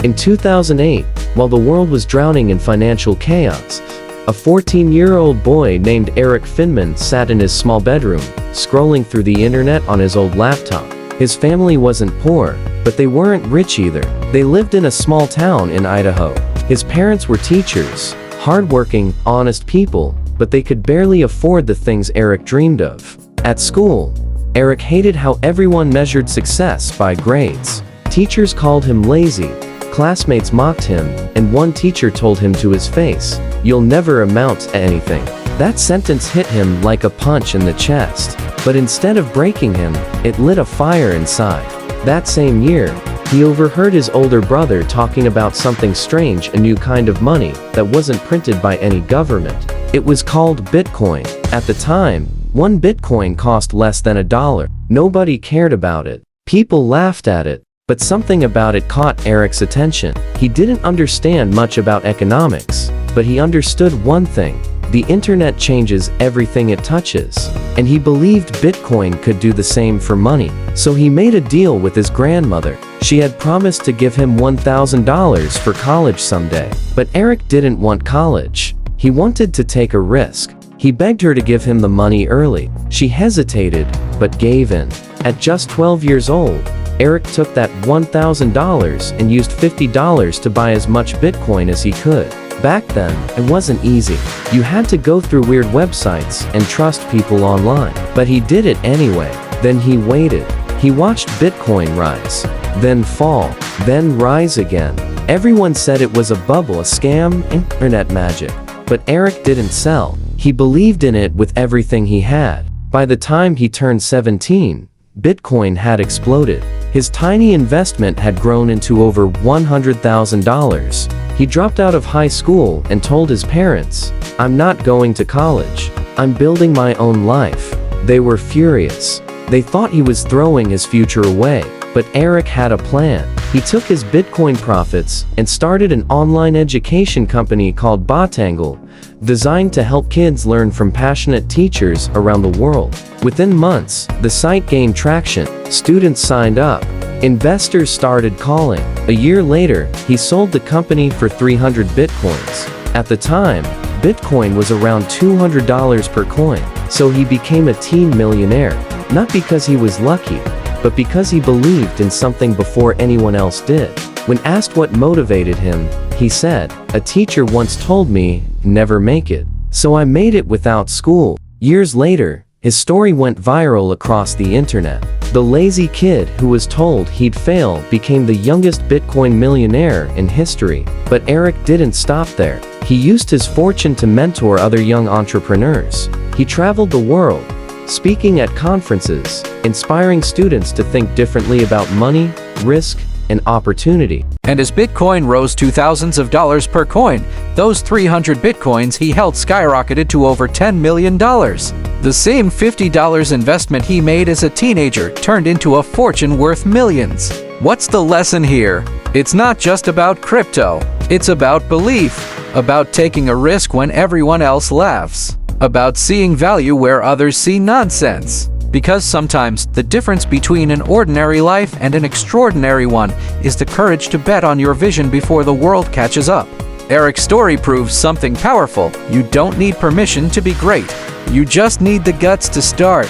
In 2008, while the world was drowning in financial chaos, a 14-year-old boy named Eric Finman sat in his small bedroom, scrolling through the internet on his old laptop. His family wasn't poor, but they weren't rich either. They lived in a small town in Idaho. His parents were teachers, hardworking, honest people, but they could barely afford the things Eric dreamed of. At school, Eric hated how everyone measured success by grades. Teachers called him lazy, classmates mocked him, and one teacher told him to his face, "You'll never amount to anything." That sentence hit him like a punch in the chest, but instead of breaking him, it lit a fire inside. That same year, he overheard his older brother talking about something strange, a new kind of money that wasn't printed by any government. It was called Bitcoin. At the time, one Bitcoin cost less than $1. Nobody cared about it. People laughed at it. But something about it caught Eric's attention. He didn't understand much about economics, but he understood one thing: the internet changes everything it touches. And he believed Bitcoin could do the same for money. So he made a deal with his grandmother. She had promised to give him $1,000 for college someday. But Eric didn't want college. He wanted to take a risk. He begged her to give him the money early. She hesitated, but gave in. At just 12 years old, Eric took that $1,000 and used $50 to buy as much Bitcoin as he could. Back then, it wasn't easy. You had to go through weird websites and trust people online. But he did it anyway. Then he waited. He watched Bitcoin rise, then fall, then rise again. Everyone said it was a bubble, a scam, internet magic. But Eric didn't sell. He believed in it with everything he had. By the time he turned 17, Bitcoin had exploded. His tiny investment had grown into over $100,000. He dropped out of high school and told his parents, "I'm not going to college. I'm building my own life." They were furious. They thought he was throwing his future away. But Eric had a plan. He took his Bitcoin profits and started an online education company called Botangle, designed to help kids learn from passionate teachers around the world. Within months, the site gained traction. Students signed up. Investors started calling. A year later, he sold the company for 300 Bitcoins. At the time, Bitcoin was around $200 per coin. So he became a teen millionaire. Not because he was lucky, but because he believed in something before anyone else did. When asked what motivated him, he said, "A teacher once told me, never make it. So I made it without school." Years later, his story went viral across the internet. The lazy kid who was told he'd fail became the youngest Bitcoin millionaire in history. But Eric didn't stop there. He used his fortune to mentor other young entrepreneurs. He traveled the world, speaking at conferences, inspiring students to think differently about money, risk, and opportunity. And as Bitcoin rose to thousands of dollars per coin, those 300 Bitcoins he held skyrocketed to over $10 million. The same $50 investment he made as a teenager turned into a fortune worth millions. What's the lesson here? It's not just about crypto. It's about belief, about taking a risk when everyone else laughs, about seeing value where others see nonsense. Because sometimes, the difference between an ordinary life and an extraordinary one is the courage to bet on your vision before the world catches up. Eric's story proves something powerful. You don't need permission to be great. You just need the guts to start.